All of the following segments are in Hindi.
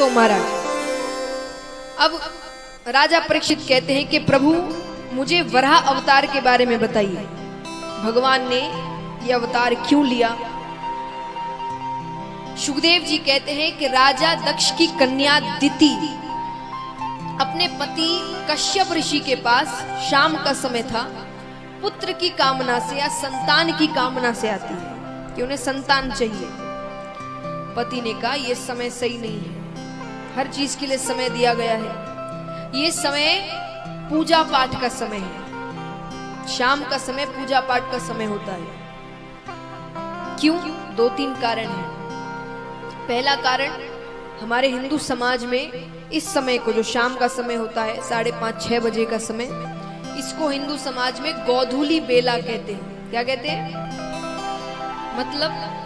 तो महाराज अब राजा परीक्षित कहते हैं कि प्रभु मुझे वराह अवतार के बारे में बताइए, भगवान ने यह अवतार क्यों लिया। सुखदेव जी कहते हैं कि राजा दक्ष की कन्या दिति अपने पति कश्यप ऋषि के पास शाम का समय था, पुत्र की कामना से या संतान की कामना से आती है कि उन्हें संतान चाहिए। पति ने कहा यह समय सही नहीं है, हर चीज के लिए समय दिया गया है, ये समय पूजा पाठ का समय है, शाम का समय पूजा पाठ का समय होता है। क्यों? 2-3 कारण हैं। पहला कारण, हमारे हिंदू समाज में इस समय को जो शाम का समय होता है 5:30-6 बजे का समय, इसको हिंदू समाज में गोधूली बेला कहते हैं। क्या कहते हैं? मतलब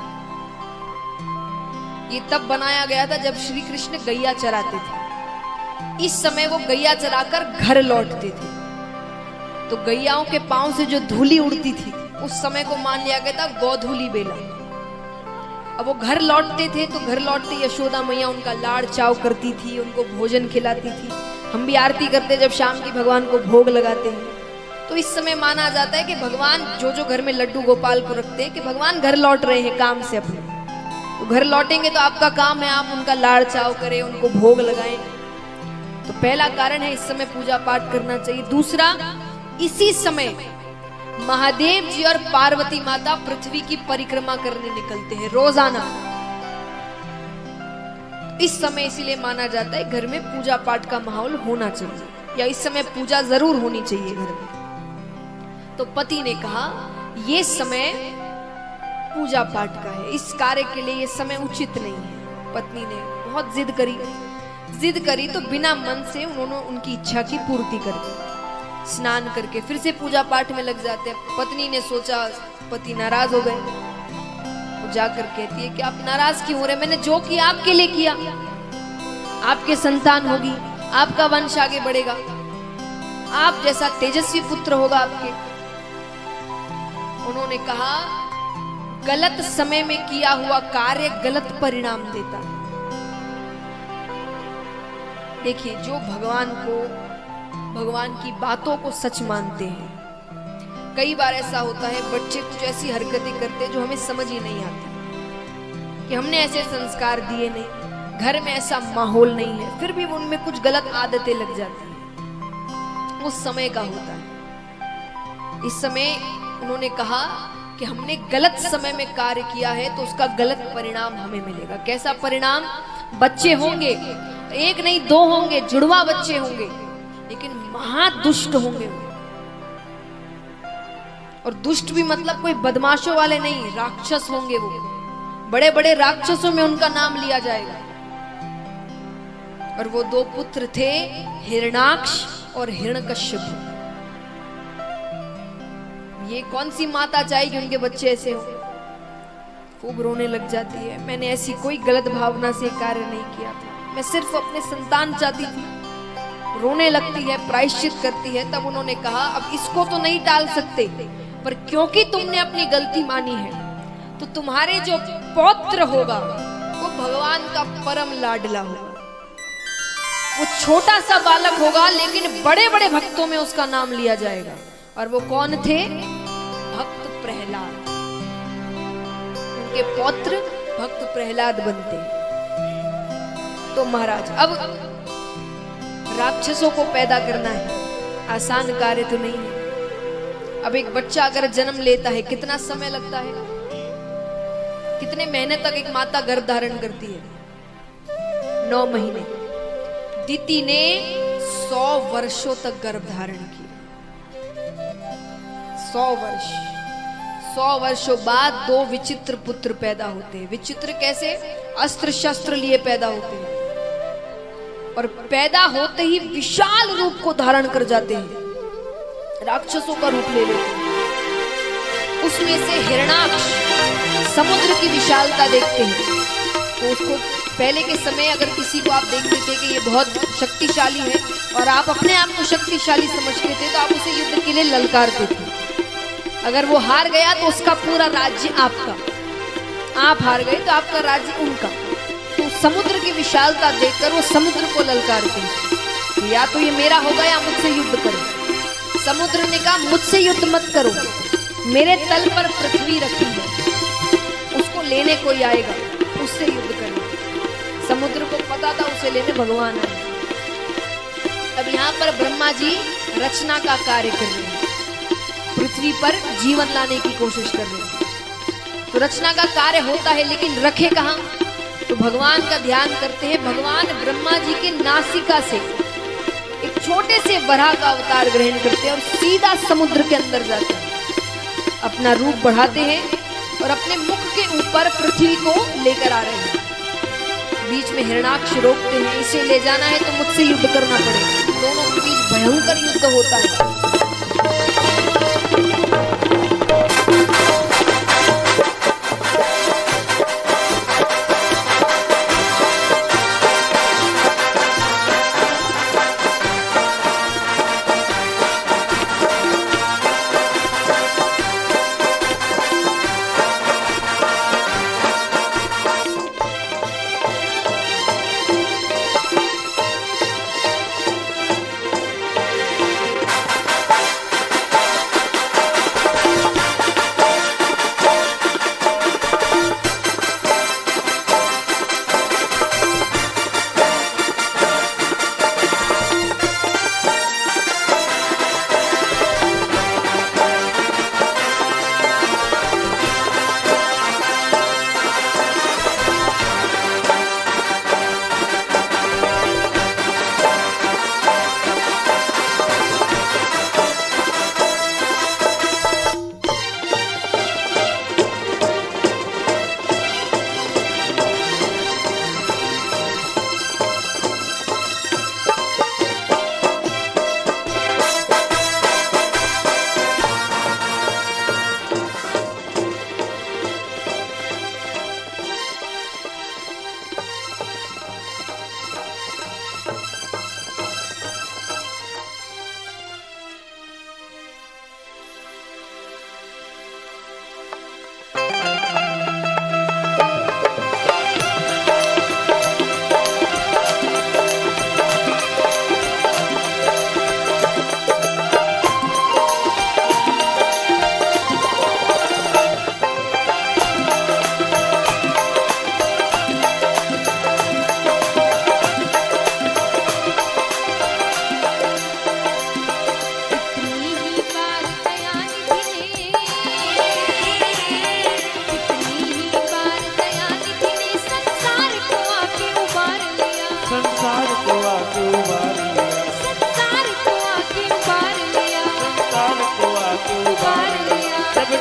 ये तब बनाया गया था जब श्री कृष्ण गैया चराते थे। इस समय वो गैया चराकर घर लौटते थे, तो गैयाओं के पांव से जो धूली उड़ती थी उस समय को मान लिया गया था गोधूली बेला। अब वो घर लौटते थे तो घर लौटते यशोदा मैया उनका लाड़ चाव करती थी, उनको भोजन खिलाती थी। हम भी आरती करते जब शाम की भगवान को भोग लगाते हैं, तो इस समय माना जाता है कि भगवान जो घर में लड्डू गोपाल को रखते हैं कि भगवान घर लौट रहे हैं काम से अपने, तो घर लौटेंगे तो आपका काम है आप उनका लाड़ चाव करें, उनको भोग लगाएं। तो पहला कारण है इस समय पूजा पाठ करना चाहिए। दूसरा, इसी समय महादेव जी और पार्वती माता पृथ्वी की परिक्रमा करने निकलते हैं रोजाना। इस समय इसीलिए माना जाता है घर में पूजा पाठ का माहौल होना चाहिए, या इस समय पूजा जरूर होनी चाहिए घर में। तो पति ने कहा यह समय पूजा पाठ का है, इस कार्य के लिए यह समय उचित नहीं है। पत्नी ने बहुत जिद करी तो बिना मन से उन्होंने उनकी इच्छा की पूर्ति कर दी। स्नान करके फिर से पूजा पाठ में लग जाते हैं। पत्नी ने सोचा, पति नाराज हो गए, वो जाकर कहती है कि आप नाराज क्यों हो रहे, मैंने जो किया आपके लिए किया, आपके संतान होगी, आपका वंश आगे बढ़ेगा, आप जैसा तेजस्वी पुत्र होगा आपके। उन्होंने कहा गलत समय में किया हुआ कार्य गलत परिणाम देता है। देखिए, जो भगवान की बातों को सच मानते हैं, कई बार ऐसा होता है बच्चे कुछ ऐसी हरकतें करते हैं जो हमें समझ ही नहीं आती, कि हमने ऐसे संस्कार दिए नहीं, घर में ऐसा माहौल नहीं है, फिर भी उनमें कुछ गलत आदतें लग जाती हैं। उस समय का होता है। इस समय उन्होंने कहा कि हमने गलत समय में कार्य किया है तो उसका गलत परिणाम हमें मिलेगा। कैसा परिणाम? बच्चे होंगे, 1 नहीं 2 होंगे, जुड़वा बच्चे होंगे, लेकिन महादुष्ट होंगे वो। और दुष्ट भी मतलब कोई बदमाशों वाले नहीं, राक्षस होंगे वो। बड़े बड़े राक्षसों में उनका नाम लिया जाएगा। और वो 2 पुत्र थे, हिरणाक्ष और हिरण्यकश्यप। ये कौन सी माता चाहेगी उनके बच्चे ऐसे हो? खूब रोने लग जाती है। मैंने ऐसी कोई गलत भावना से कार्य नहीं किया था, मैं सिर्फ अपने संतान चाहती थी। रोने लगती है, प्रायश्चित करती है। तब उन्होंने कहा अब इसको तो नहीं टाल सकते, पर क्योंकि तुमने अपनी गलती मानी है तो तुम्हारे जो पौत्र होगा वो भगवान का परम लाडला होगा। वो छोटा सा बालक होगा लेकिन बड़े बड़े भक्तों में उसका नाम लिया जाएगा। और वो कौन थे? भक्त प्रहलाद। उनके पौत्र भक्त प्रहलाद बनते। तो महाराज, अब राक्षसों को पैदा करना है, आसान कार्य तो नहीं है। अब एक बच्चा अगर जन्म लेता है कितना समय लगता है, कितने महीने तक एक माता गर्भ धारण करती है? 9 महीने। दिति ने 100 वर्षों तक गर्भ धारण किया। 100 वर्षों बाद 2 विचित्र पुत्र पैदा होते हैं। विचित्र कैसे? अस्त्र शस्त्र लिए पैदा होते हैं, और पैदा होते ही विशाल रूप को धारण कर जाते हैं, राक्षसों का रूप ले लेते हैं। उसमें से हिरणाक्ष समुद्र की विशालता देखते हैं, तो उसको पहले के समय अगर किसी को आप देखते थे कि ये बहुत शक्तिशाली है और आप अपने आप को शक्तिशाली समझते थे, तो आप उसे युद्ध के लिए ललकारते थे। अगर वो हार गया तो उसका पूरा राज्य आपका, आप हार गए तो आपका राज्य उनका। तो समुद्र की विशालता देखकर वो समुद्र को ललकारती है, या तो ये मेरा होगा या मुझसे युद्ध करो। समुद्र ने कहा मुझसे युद्ध मत करो, मेरे तल पर पृथ्वी रखी है, उसको लेने कोई आएगा, उससे युद्ध करो। समुद्र को पता था उसे लेने भगवान आए। अब यहाँ पर ब्रह्मा जी रचना का कार्य कर रहे हैं, पृथ्वी पर जीवन लाने की कोशिश कर रहे हैं। तो रचना का कार्य होता है, लेकिन रखे कहाँ? तो भगवान का ध्यान करते हैं। भगवान ब्रह्मा जी के नासिका से एक छोटे से वराह का अवतार ग्रहण करते हैं और सीधा समुद्र के अंदर जाते हैं, अपना रूप बढ़ाते हैं और अपने मुख के ऊपर पृथ्वी को लेकर आ रहे हैं। बीच में हिरणाक्ष रोकते हैं, इसे ले जाना है तो मुझसे युद्ध करना पड़ेगा। दोनों के बीच भयंकर युद्ध होता है।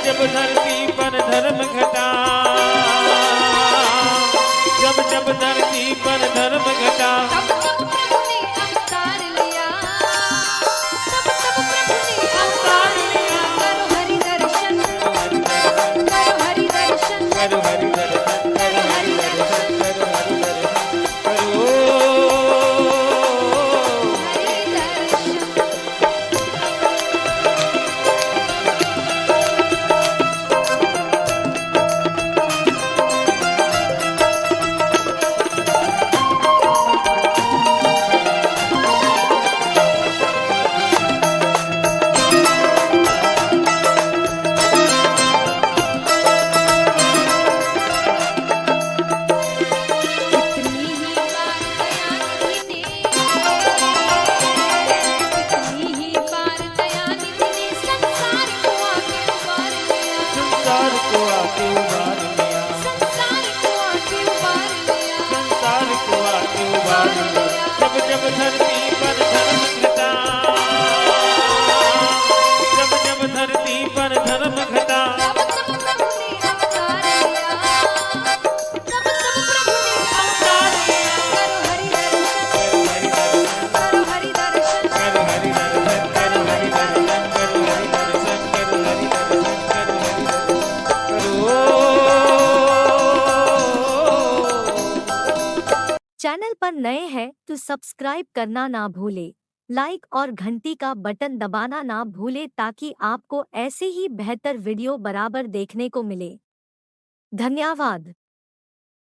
जब धरती पर धर्म घटा, जब धरती पर धर्म घटा, तब प्रभु ने अवतार लिया, तब प्रभु ने अवतार लिया। करो हरि दर्शन, करो हरि दर्शन, करो हरि दर्शन, करो हरि दर्शन, करो हरि दर्शन, करो हरि दर्शन। जब धरती पर धर्म घटा, जब धरती पर धर्म घटा, तब प्रभु ने अवतार लिया, तब प्रभु ने अवतार लिया। करो हरि दर्शन, करो हरि दर्शन, करो हरि दर्शन, करो हरि दर्शन, करो हरि दर्शन, करो हरि दर्शन, करो हरि दर्शन, करो। चैनल पर नए हैं तो सब्सक्राइब करना ना भूले, लाइक और घंटी का बटन दबाना ना भूले ताकि आपको ऐसे ही बेहतर वीडियो बराबर देखने को मिले। धन्यवाद।